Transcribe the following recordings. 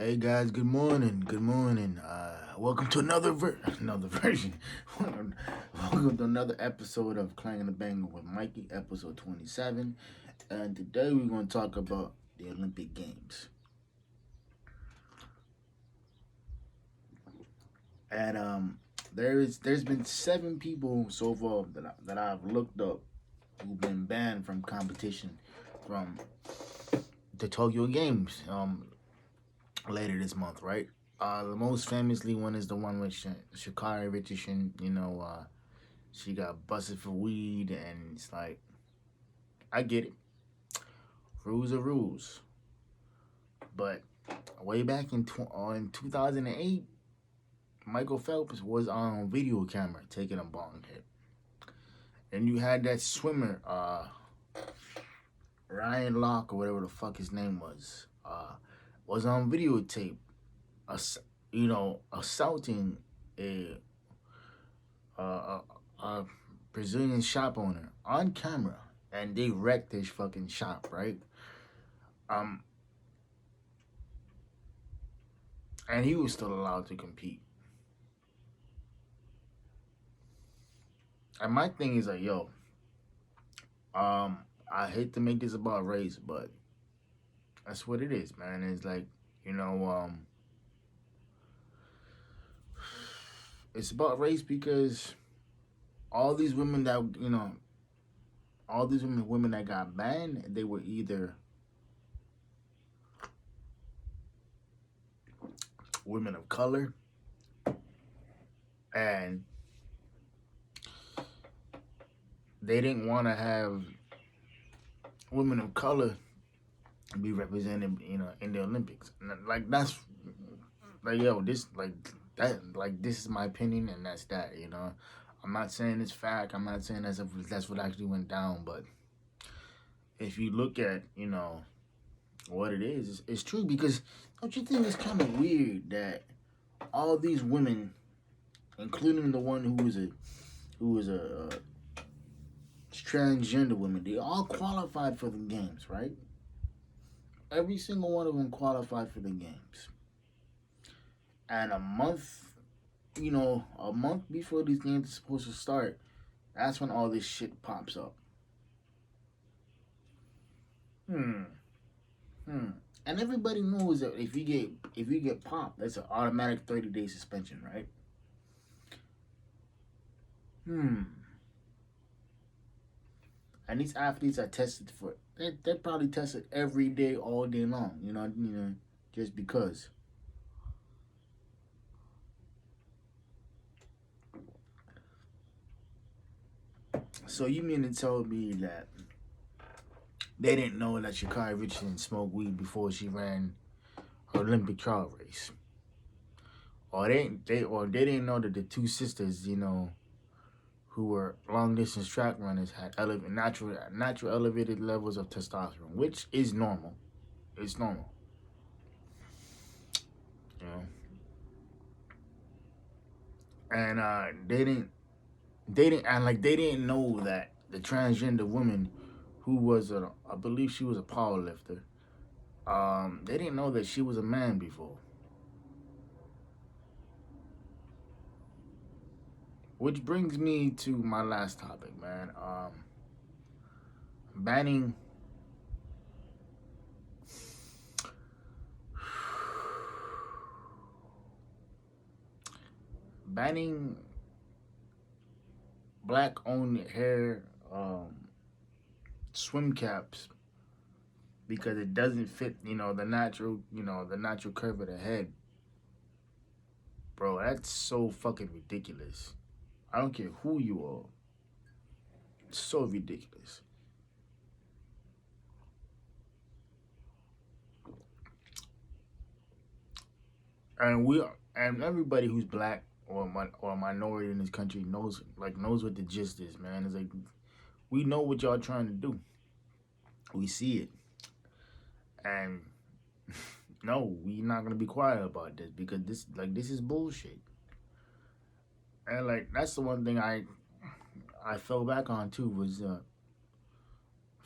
Hey guys, good morning. Good morning. Welcome to another version. Welcome to another episode of Clangin the Bangin with Mikey, episode 27. And today we're going to talk about the Olympic Games. And there's been 7 people so far that I've looked up who've been banned from competition from the Tokyo Games later this month, right? The most famously one is the one with Shakari Richardson. She got busted for weed, and it's like, I get it. Rules are rules. But way back in 2008, Michael Phelps was on video camera taking a bong hit. And you had that swimmer, Ryan Locke, or whatever the fuck his name was on videotape, ass- assaulting a, a, a Brazilian shop owner on camera, and they wrecked his fucking shop, right? Um, and he was still allowed to compete. And my thing is like, yo, I hate to make this about race, but that's what it is, man. It's like, you know, um, it's about race because all these women that all these women that got banned, they were either women of color, and they didn't want to have women of color be represented, in the Olympics. Like that's like, yo, this like that like this is my opinion, and that's that. I'm not saying it's fact. I'm not saying that's what actually went down, but if you look at what it is, it's true. Because don't you think it's kind of weird that all these women, including the one who was a transgender woman, they all qualified for the games, right? Every single one of them qualified for the games. And a month before these games are supposed to start, that's when all this shit pops up. Hmm. Hmm. And everybody knows that if you get popped, that's an automatic 30-day suspension, right? Hmm. And these athletes are tested for. They're probably tested every day, all day long. Just because. So you mean to tell me that they didn't know that Shakari Richardson smoked weed before she ran her Olympic trial race, or they didn't know that the two sisters, who were long distance track runners, had natural elevated levels of testosterone, which is normal. It's normal, you know. And they didn't know that the transgender woman, who was I believe she was a power lifter. They didn't know that she was a man before. Which brings me to my last topic, man. Banning banning black owned hair swim caps because it doesn't fit, the natural curve of the head. Bro, that's so fucking ridiculous. I don't care who you are. It's so ridiculous. And everybody who's black or a minority in this country knows what the gist is, man. It's like, we know what y'all trying to do. We see it. And no, we not gonna be quiet about this because this is bullshit. And like that's the one thing I fell back on too was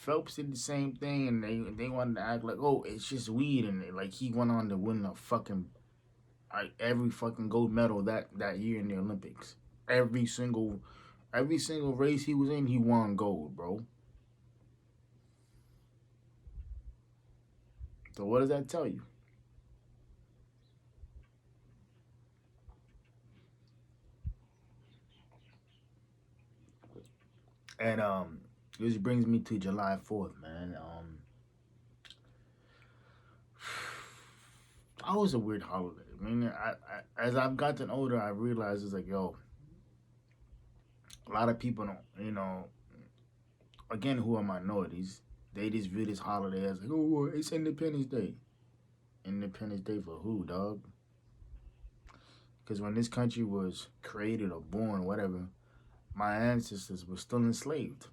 Phelps did the same thing, and they wanted to act like, oh, it's just weed, and like he went on to win a fucking every fucking gold medal that year in the Olympics. Every single race he was in, he won gold, bro. So what does that tell you? And this brings me to July 4th, man. That was a weird holiday. I mean, as I've gotten older, I realized it's like, yo, a lot of people don't, again, who are minorities, they just view this holiday as like, oh, it's Independence Day. Independence Day for who, dog? Because when this country was created or born, whatever, my ancestors were still enslaved.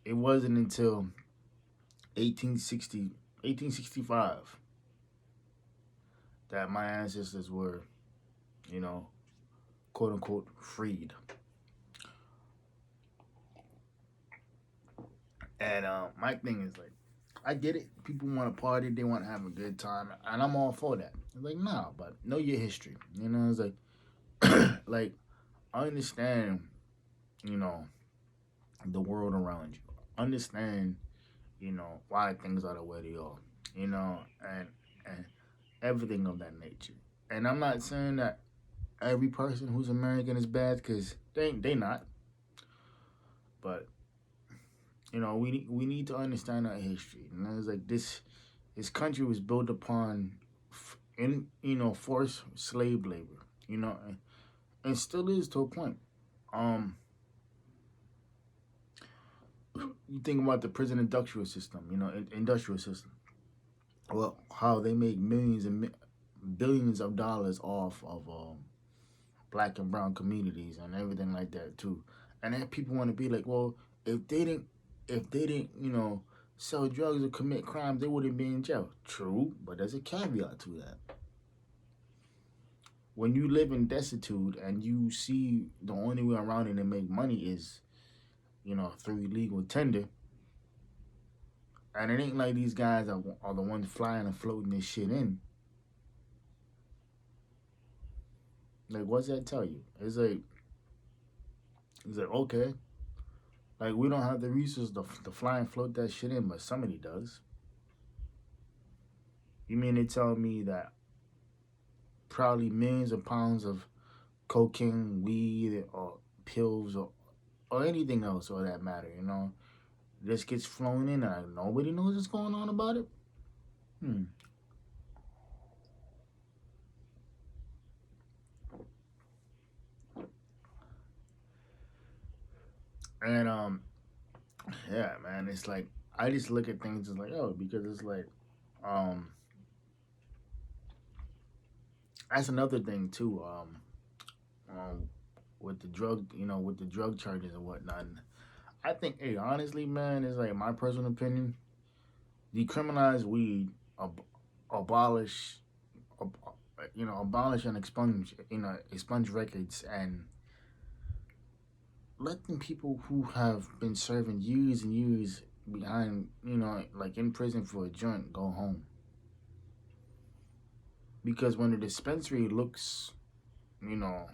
It wasn't until 1860, 1865 that my ancestors were, you know, quote unquote, freed. And my thing is like, I get it. People want to party, they want to have a good time, and I'm all for that. It's like, nah, but know your history. It's like, like I understand, you know, the world around you. Understand, why things are the way they are. And everything of that nature. And I'm not saying that every person who's American is bad, because they not. But we need to understand our history. And it's like this country was built upon forced slave labor. And still is to a point. You think about the prison industrial system. Industrial system. Well, how they make millions and billions of dollars off of black and brown communities and everything like that too. And then people want to be like, well, if they didn't, sell drugs or commit crimes, they wouldn't be in jail. True, but there's a caveat to that. When you live in destitute and you see the only way around it to make money is, through illegal tender, and it ain't like these guys are the ones flying and floating this shit in. Like, what's that tell you? It's like okay, like we don't have the resources to fly and float that shit in, but somebody does. You mean to tell me that probably millions of pounds of cocaine, weed, or pills, or anything else for that matter, just gets flown in and nobody knows what's going on about it? Hmm. And yeah, man, it's like I just look at things as like, oh, because it's like, um, that's another thing too. Um, with the drug charges and whatnot. And I think, hey, honestly, man, it's like my personal opinion. Decriminalize weed, abolish, abolish and expunge records, and let them people who have been serving years and years behind, like in prison for a joint, go home. Because when a dispensary looks, you know,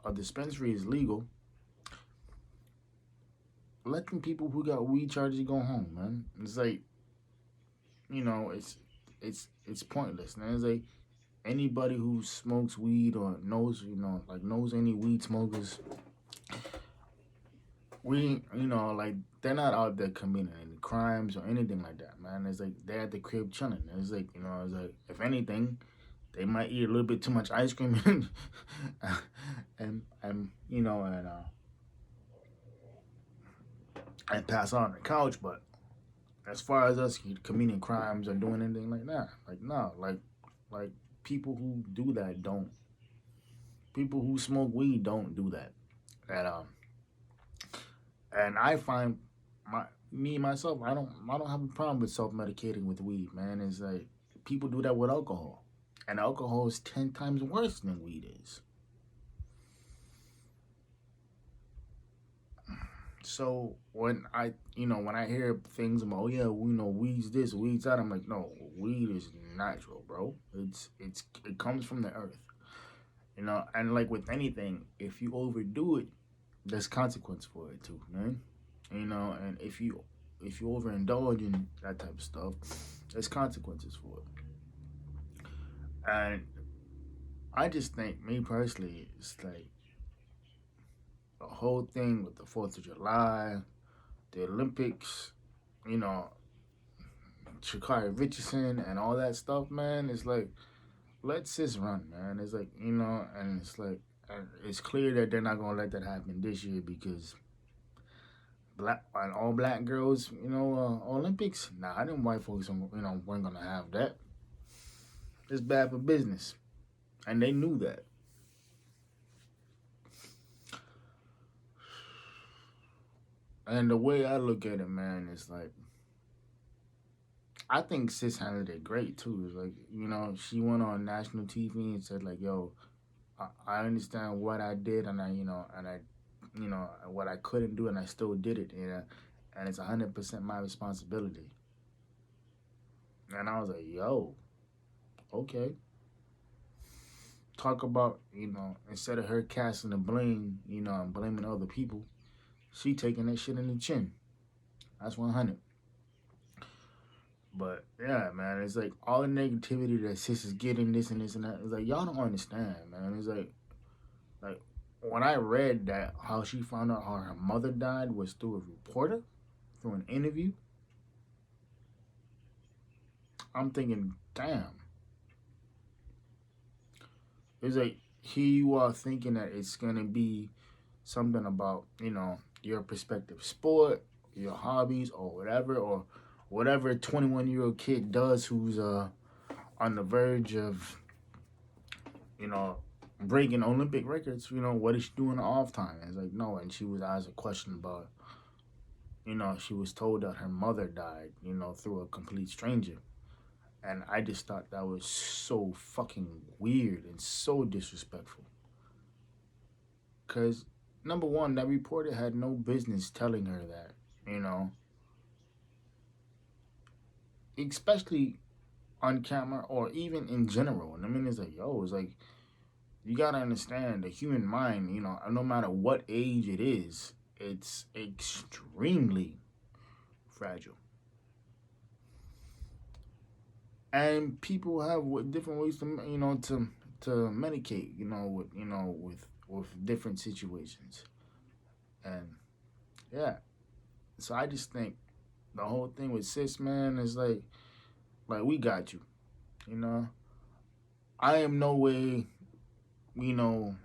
a dispensary is legal, let them people who got weed charges go home, man. It's like, it's pointless. And it's like anybody who smokes weed or knows, knows any weed smokers, like they're not out there committing any crimes or anything like that, man. It's like they're at the crib chilling. It's like, it's like if anything, they might eat a little bit too much ice cream and pass out on the couch. But as far as us committing crimes or doing anything like that, like no, like people who do that don't. People who smoke weed don't do that. And I find myself, I don't have a problem with self medicating with weed, man. It's like people do that with alcohol, and alcohol is 10 times worse than weed is. So when I hear things about, oh yeah, weed's this, weed's that, I'm like, no, weed is natural, bro. It comes from the earth, and like with anything, if you overdo it, there's consequence for it too, man. And if you overindulge in that type of stuff, there's consequences for it. And I just think, me personally, it's like the whole thing with the Fourth of July, the Olympics, you know, Shakari Richardson and all that stuff, man. It's like, let sis run, man. It's like, and it's like, and it's clear that they're not gonna let that happen this year because black and all black girls, Olympics. Nah, them white folks, weren't gonna have that. It's bad for business, and they knew that. And the way I look at it, man, is like, I think sis handled it great too. It's like, she went on national TV and said like, "Yo, I understand what I did, and what I couldn't do, and I still did it, and it's 100% my responsibility." And I was like, "Yo, okay." Talk about, instead of her casting the blame, and blaming other people, she taking that shit in the chin. That's 100. But yeah, man, it's like all the negativity that sis is getting, this and this and that. It's like y'all don't understand, man. It's like when I read that how she found out how her mother died was through a reporter, through an interview. I'm thinking, damn. It's like here you are thinking that it's gonna be something about your perspective sport, your hobbies, or whatever 21-year-old kid does who's on the verge of you know breaking Olympic records. What is she doing off time? And it's like no, and she was asked a question about she was told that her mother died through a complete stranger. And I just thought that was so fucking weird and so disrespectful. Because, number one, that reporter had no business telling her that, you know, especially on camera or even in general. And I mean, it's like, yo, it's like, you gotta understand the human mind, no matter what age it is, it's extremely fragile. And people have different ways to medicate, with different situations. And yeah, so I just think the whole thing with sis, man, is like we got you. You know, I am no way, you know,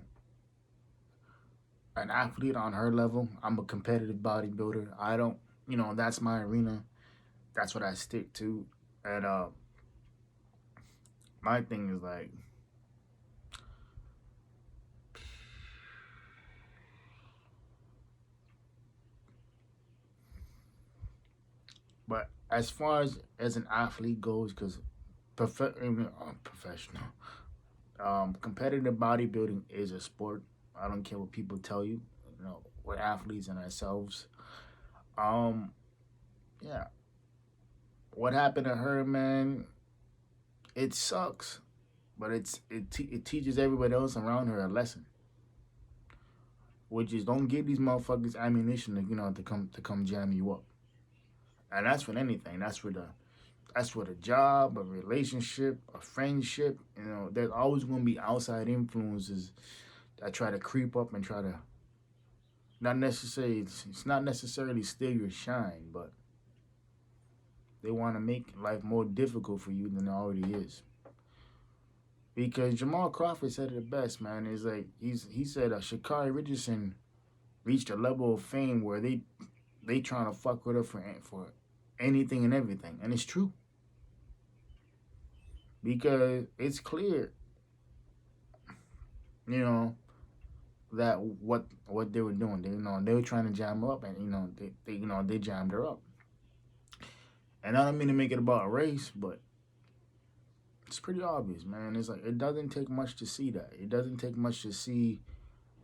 an athlete on her level. I'm a competitive bodybuilder. I don't, that's my arena. That's what I stick to. And my thing is like, but as far as an athlete goes, because professional, competitive bodybuilding is a sport. I don't care what people tell you. We're athletes and ourselves. Um, yeah. What happened to her, man? It sucks, but it teaches everybody else around her a lesson, which is don't give these motherfuckers ammunition to come jam you up. And that's with anything. That's with a job, a relationship, a friendship. There's always going to be outside influences that try to creep up and try to not necessarily it's not necessarily steal your shine, but they want to make life more difficult for you than it already is. Because Jamal Crawford said it the best, man. Is like he said Shakari Richardson reached a level of fame where they trying to fuck with her for anything and everything, and it's true because it's clear, you know, that what they were doing. They were trying to jam her up, and they jammed her up. And I don't mean to make it about race, but it's pretty obvious, man. It's like it doesn't take much to see that. It doesn't take much to see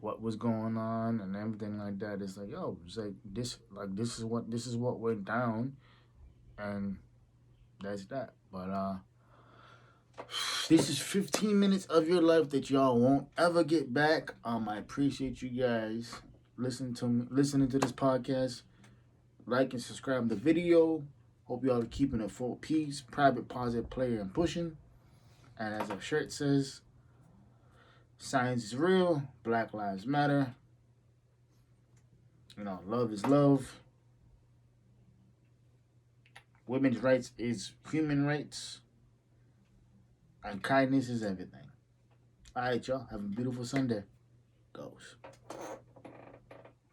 what was going on and everything like that. It's like, yo, it's like this is what went down, and that's that. But this is 15 minutes of your life that y'all won't ever get back. I appreciate you guys listening to this podcast. Like and subscribe the video. Hope y'all are keeping it full peace, private, positive, player, and pushing. And as our shirt says, science is real, Black Lives Matter. You know, love is love. Women's rights is human rights. And kindness is everything. All right, y'all. Have a beautiful Sunday. Goes.